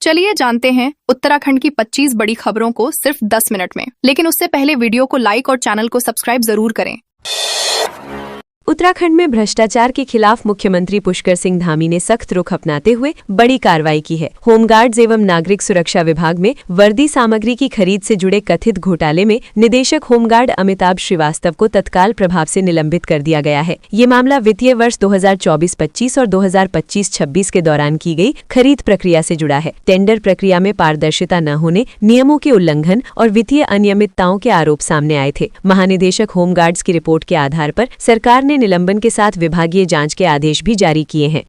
चलिए जानते हैं उत्तराखंड की 25 बड़ी खबरों को सिर्फ 10 मिनट में। लेकिन उससे पहले वीडियो को लाइक और चैनल को सब्सक्राइब जरूर करें। उत्तराखंड में भ्रष्टाचार के खिलाफ मुख्यमंत्री पुष्कर सिंह धामी ने सख्त रुख अपनाते हुए बड़ी कार्रवाई की है। होमगार्ड्स एवं नागरिक सुरक्षा विभाग में वर्दी सामग्री की खरीद से जुड़े कथित घोटाले में निदेशक होमगार्ड अमिताभ श्रीवास्तव को तत्काल प्रभाव से निलंबित कर दिया गया है। ये मामला वित्तीय वर्ष 2024-25 और 2025-26 के दौरान की गई खरीद प्रक्रिया से जुड़ा है। टेंडर प्रक्रिया में पारदर्शिता न होने, नियमों के उल्लंघन और वित्तीय अनियमितताओं के आरोप सामने आए थे। महानिदेशक होमगार्ड्स की रिपोर्ट के आधार पर सरकार ने निलंबन के साथ विभागीय जांच के आदेश भी जारी किए हैं।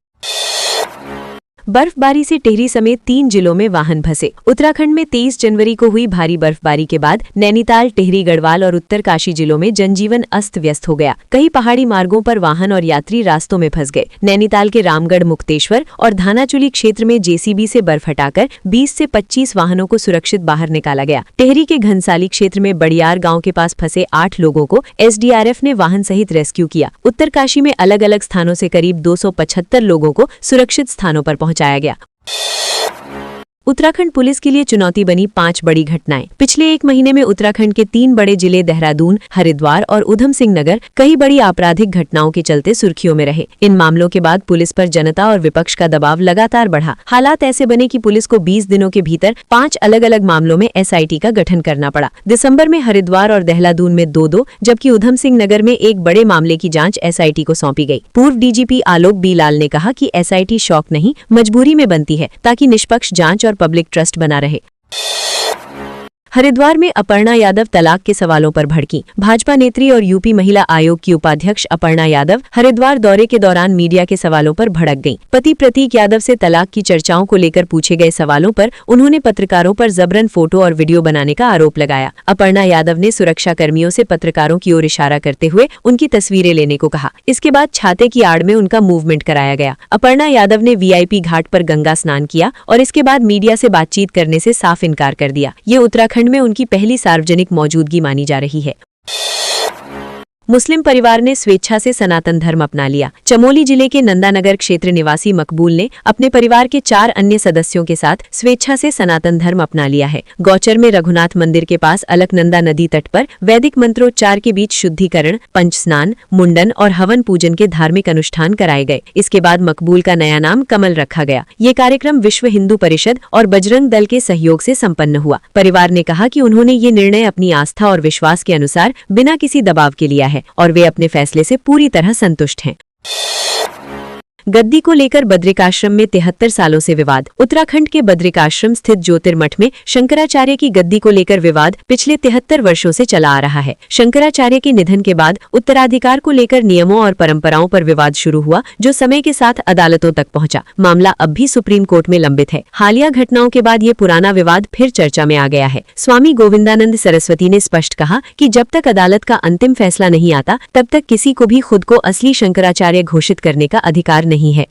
बर्फबारी से टिहरी समेत 3 जिलों में वाहन फंसे। उत्तराखंड में 23 जनवरी को हुई भारी बर्फबारी के बाद नैनीताल, टिहरी, गढ़वाल और उत्तरकाशी जिलों में जनजीवन अस्त व्यस्त हो गया। कई पहाड़ी मार्गों पर वाहन और यात्री रास्तों में फंस गए। नैनीताल के रामगढ़, मुक्तेश्वर और धानाचुली क्षेत्र में जेसीबी से बर्फ हटाकर 20 से 25 वाहनों को सुरक्षित बाहर निकाला गया। टिहरी के घनसाली क्षेत्र में बड़ियार गाँव के पास फंसे 8 लोगों को एसडीआरएफ ने वाहन सहित रेस्क्यू किया। उत्तरकाशी में अलग अलग स्थानों से करीब 275 लोगों को सुरक्षित स्थानों पर पहुंचाया गया। उत्तराखंड पुलिस के लिए चुनौती बनी 5 बड़ी घटनाएं। पिछले 1 महीने में उत्तराखंड के 3 बड़े जिले देहरादून, हरिद्वार और उधम सिंह नगर कई बड़ी आपराधिक घटनाओं के चलते सुर्खियों में रहे। इन मामलों के बाद पुलिस पर जनता और विपक्ष का दबाव लगातार बढ़ा। हालात ऐसे बने कि पुलिस को 20 दिनों के भीतर 5 अलग अलग मामलों में एसआईटी का गठन करना पड़ा। दिसंबर में हरिद्वार और देहरादून में 2-2 जबकि उधम सिंह नगर में एक बड़े मामले की जाँच एसआईटी को सौंपी गई। पूर्व डीजीपी आलोक बी लाल ने कहा कि एसआईटी शौक नहीं, मजबूरी में बनती है ताकि निष्पक्ष जांच और पब्लिक ट्रस्ट बना रहे। हरिद्वार में अपर्णा यादव तलाक के सवालों पर भड़की। भाजपा नेत्री और यूपी महिला आयोग की उपाध्यक्ष अपर्णा यादव हरिद्वार दौरे के दौरान मीडिया के सवालों पर भड़क गईं। पति प्रतीक यादव से तलाक की चर्चाओं को लेकर पूछे गए सवालों पर उन्होंने पत्रकारों पर जबरन फोटो और वीडियो बनाने का आरोप लगाया। अपर्णा यादव ने सुरक्षा कर्मियों से पत्रकारों की ओर इशारा करते हुए उनकी तस्वीरें लेने को कहा। इसके बाद छाते की आड़ में उनका मूवमेंट कराया गया। अपर्णा यादव ने वीआईपी घाट पर गंगा स्नान किया और इसके बाद मीडिया से बातचीत करने से साफ इनकार कर दिया। ये उत्तराखंड में उनकी पहली सार्वजनिक मौजूदगी मानी जा रही है। मुस्लिम परिवार ने स्वेच्छा से सनातन धर्म अपना लिया। चमोली जिले के नंदानगर क्षेत्र निवासी मकबूल ने अपने परिवार के 4 अन्य सदस्यों के साथ स्वेच्छा से सनातन धर्म अपना लिया है। गौचर में रघुनाथ मंदिर के पास अलकनंदा नदी तट पर वैदिक मंत्रोच्चार के बीच शुद्धिकरण, पंच स्नान, मुंडन और हवन पूजन के धार्मिक अनुष्ठान कराए गए। इसके बाद मकबूल का नया नाम कमल रखा गया। ये कार्यक्रम विश्व हिंदू परिषद और बजरंग दल के सहयोग से संपन्न हुआ। परिवार ने कहा कि उन्होंने ये निर्णय अपनी आस्था और विश्वास के अनुसार बिना किसी दबाव के लिया है और वे अपने फैसले से पूरी तरह संतुष्ट हैं। गद्दी को लेकर बद्रिकाश्रम में 73 सालों से विवाद। उत्तराखंड के बद्रिकाश्रम स्थित ज्योतिर्मठ में शंकराचार्य की गद्दी को लेकर विवाद पिछले 73 वर्षों से चला आ रहा है। शंकराचार्य के निधन के बाद उत्तराधिकार को लेकर नियमों और परंपराओं पर विवाद शुरू हुआ, जो समय के साथ अदालतों तक पहुंचा। मामला अब भी सुप्रीम कोर्ट में लंबित है। हालिया घटनाओं के बाद ये पुराना विवाद फिर चर्चा में आ गया है। स्वामी गोविंदानंद सरस्वती ने स्पष्ट कहा कि जब तक अदालत का अंतिम फैसला नहीं आता, तब तक किसी को भी खुद को असली शंकराचार्य घोषित करने का अधिकार नहीं है।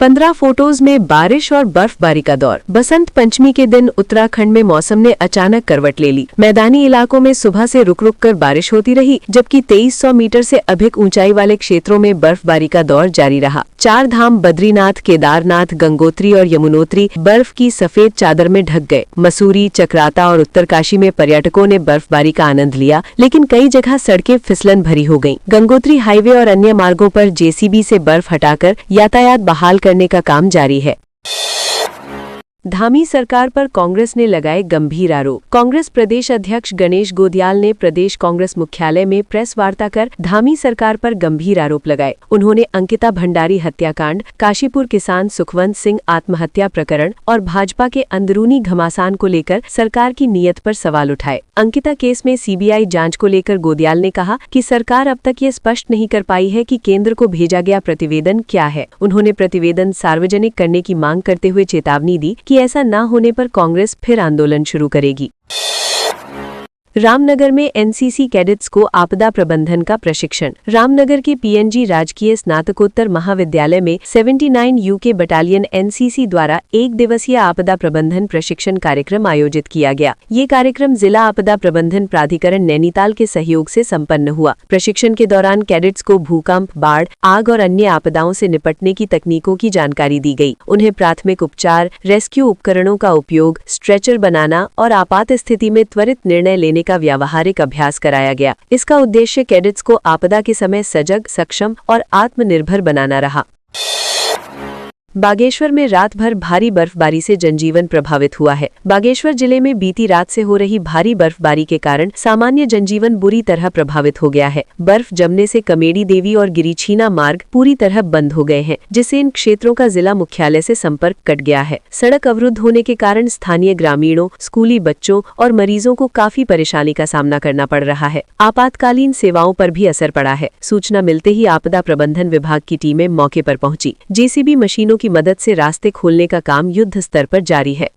15 फोटोज में बारिश और बर्फबारी का दौर। बसंत पंचमी के दिन उत्तराखंड में मौसम ने अचानक करवट ले ली। मैदानी इलाकों में सुबह से रुक रुक कर बारिश होती रही, जबकि 2300 मीटर से अधिक ऊंचाई वाले क्षेत्रों में बर्फबारी का दौर जारी रहा। 4 धाम बद्रीनाथ, केदारनाथ, गंगोत्री और यमुनोत्री बर्फ की सफेद चादर में ढक गए। मसूरी, चक्राता और उत्तरकाशी में पर्यटकों ने बर्फबारी का आनंद लिया, लेकिन कई जगह सड़कें फिसलन भरी हो गईं। गंगोत्री हाईवे और अन्य मार्गों पर जेसीबी से बर्फ हटाकर यातायात बहाल करने का काम जारी है। धामी सरकार पर कांग्रेस ने लगाए गंभीर आरोप। कांग्रेस प्रदेश अध्यक्ष गणेश गोदियाल ने प्रदेश कांग्रेस मुख्यालय में प्रेस वार्ता कर धामी सरकार पर गंभीर आरोप लगाए। उन्होंने अंकिता भंडारी हत्याकांड, काशीपुर किसान सुखवंत सिंह आत्महत्या प्रकरण और भाजपा के अंदरूनी घमासान को लेकर सरकार की नीयत पर सवाल उठाए। अंकिता केस में सीबीआई जांच को लेकर गोदियाल ने कहा कि सरकार अब तक ये स्पष्ट नहीं कर पाई है कि केंद्र को भेजा गया प्रतिवेदन क्या है। उन्होंने प्रतिवेदन सार्वजनिक करने की मांग करते हुए चेतावनी दी कि ऐसा न होने पर कांग्रेस फिर आंदोलन शुरू करेगी। रामनगर में एनसीसी कैडेट्स को आपदा प्रबंधन का प्रशिक्षण। रामनगर के पीएनजी राजकीय स्नातकोत्तर महाविद्यालय में 79 यूके बटालियन एनसीसी द्वारा 1 दिवसीय आपदा प्रबंधन प्रशिक्षण कार्यक्रम आयोजित किया गया। ये कार्यक्रम जिला आपदा प्रबंधन प्राधिकरण नैनीताल के सहयोग से संपन्न हुआ। प्रशिक्षण के दौरान कैडेट्स को भूकंप, बाढ़, आग और अन्य आपदाओं से निपटने की तकनीकों की जानकारी दी गई। उन्हें प्राथमिक उपचार, रेस्क्यू उपकरणों का उपयोग, स्ट्रेचर बनाना और आपात स्थिति में त्वरित निर्णय लेने का व्यावहारिक अभ्यास कराया गया। इसका उद्देश्य कैडेट्स को आपदा के समय सजग, सक्षम और आत्मनिर्भर बनाना रहा। बागेश्वर में रात भर भारी बर्फबारी से जनजीवन प्रभावित हुआ है। बागेश्वर जिले में बीती रात से हो रही भारी बर्फबारी के कारण सामान्य जनजीवन बुरी तरह प्रभावित हो गया है। बर्फ जमने से कमेडी देवी और गिरिछीना मार्ग पूरी तरह बंद हो गए हैं, जिससे इन क्षेत्रों का जिला मुख्यालय से संपर्क कट गया है। सड़क अवरुद्ध होने के कारण स्थानीय ग्रामीणों, स्कूली बच्चों और मरीजों को काफी परेशानी का सामना करना पड़ रहा है। आपातकालीन सेवाओं पर भी असर पड़ा है। सूचना मिलते ही आपदा प्रबंधन विभाग की टीमें मौके पर पहुंची। जेसीबी मशीनों की मदद से रास्ते खोलने का काम युद्ध स्तर पर जारी है।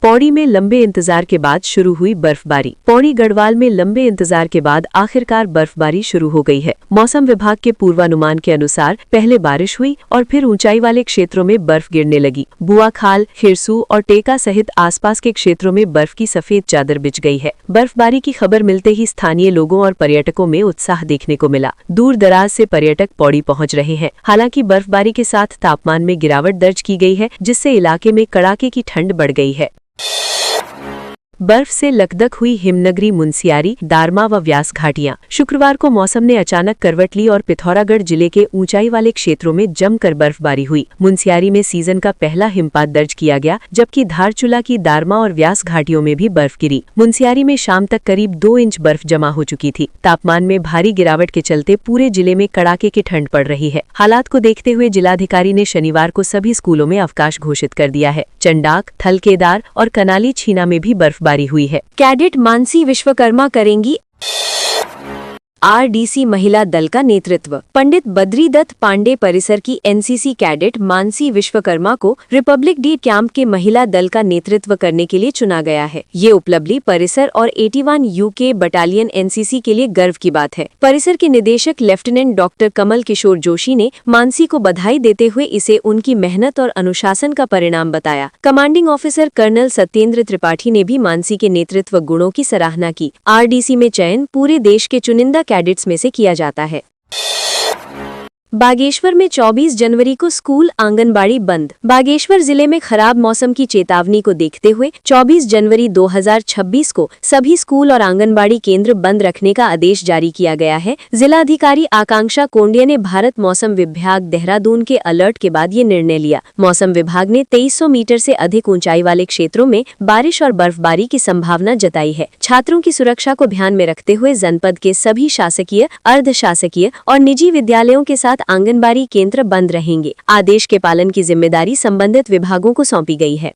पौड़ी में लंबे इंतजार के बाद शुरू हुई बर्फबारी। पौड़ी गढ़वाल में लंबे इंतजार के बाद आखिरकार बर्फबारी शुरू हो गई है। मौसम विभाग के पूर्वानुमान के अनुसार पहले बारिश हुई और फिर ऊंचाई वाले क्षेत्रों में बर्फ गिरने लगी। बुआखाल, खिरसू और टेका सहित आसपास के क्षेत्रों में बर्फ की सफेद चादर बिछ गई है। बर्फबारी की खबर मिलते ही स्थानीय लोगों और पर्यटकों में उत्साह देखने को मिला। दूर दराज से पर्यटक पौड़ी पहुंच रहे हैं। हालांकि बर्फबारी के साथ तापमान में गिरावट दर्ज की गई है, जिससे इलाके में कड़ाके की ठंड बढ़ गई है। बर्फ से लकदक हुई हिमनगरी मुनस्यारी, दारमा व व्यास घाटियां। शुक्रवार को मौसम ने अचानक करवट ली और पिथौरागढ़ जिले के ऊंचाई वाले क्षेत्रों में जमकर बर्फबारी हुई। मुनस्यारी में सीजन का पहला हिमपात दर्ज किया गया, जबकि धारचूला की दारमा और व्यास घाटियों में भी बर्फ गिरी। मुनस्यारी में शाम तक करीब 2 इंच बर्फ जमा हो चुकी थी। तापमान में भारी गिरावट के चलते पूरे जिले में कड़ाके की ठंड पड़ रही है। हालात को देखते हुए जिलाधिकारी ने शनिवार को सभी स्कूलों में अवकाश घोषित कर दिया है। चंडाक, थलकेदार और कनाली छीना में भी बर्फबारी हुई है। कैडेट मानसी विश्वकर्मा करेंगी आरडीसी महिला दल का नेतृत्व। पंडित बद्री दत्त पांडे परिसर की एनसीसी कैडेट मानसी विश्वकर्मा को रिपब्लिक डे कैंप के महिला दल का नेतृत्व करने के लिए चुना गया है। ये उपलब्धि परिसर और 81 यूके बटालियन एनसीसी के लिए गर्व की बात है। परिसर के निदेशक लेफ्टिनेंट डॉक्टर कमल किशोर जोशी ने मानसी को बधाई देते हुए इसे उनकी मेहनत और अनुशासन का परिणाम बताया। Commanding officer colonel Satyendra Tripathi ने भी मानसी के नेतृत्व गुणों की सराहना की। आरडीसी में चयन पूरे देश के चुनिंदा कैडेट्स में से किया जाता है। बागेश्वर में 24 जनवरी को स्कूल आंगनबाड़ी बंद। बागेश्वर जिले में खराब मौसम की चेतावनी को देखते हुए 24 जनवरी 2026 को सभी स्कूल और आंगनबाड़ी केंद्र बंद रखने का आदेश जारी किया गया है। जिलाधिकारी आकांक्षा कोंडिया ने भारत मौसम विभाग देहरादून के अलर्ट के बाद ये निर्णय लिया। मौसम विभाग ने 2300 मीटर से अधिक ऊंचाई वाले क्षेत्रों में बारिश और बर्फबारी की संभावना जताई है। छात्रों की सुरक्षा को ध्यान में रखते हुए जनपद के सभी शासकीय, अर्ध शासकीय और निजी विद्यालयों के साथ आंगनबाड़ी केंद्र बंद रहेंगे। आदेश के पालन की जिम्मेदारी संबंधित विभागों को सौंपी गई है।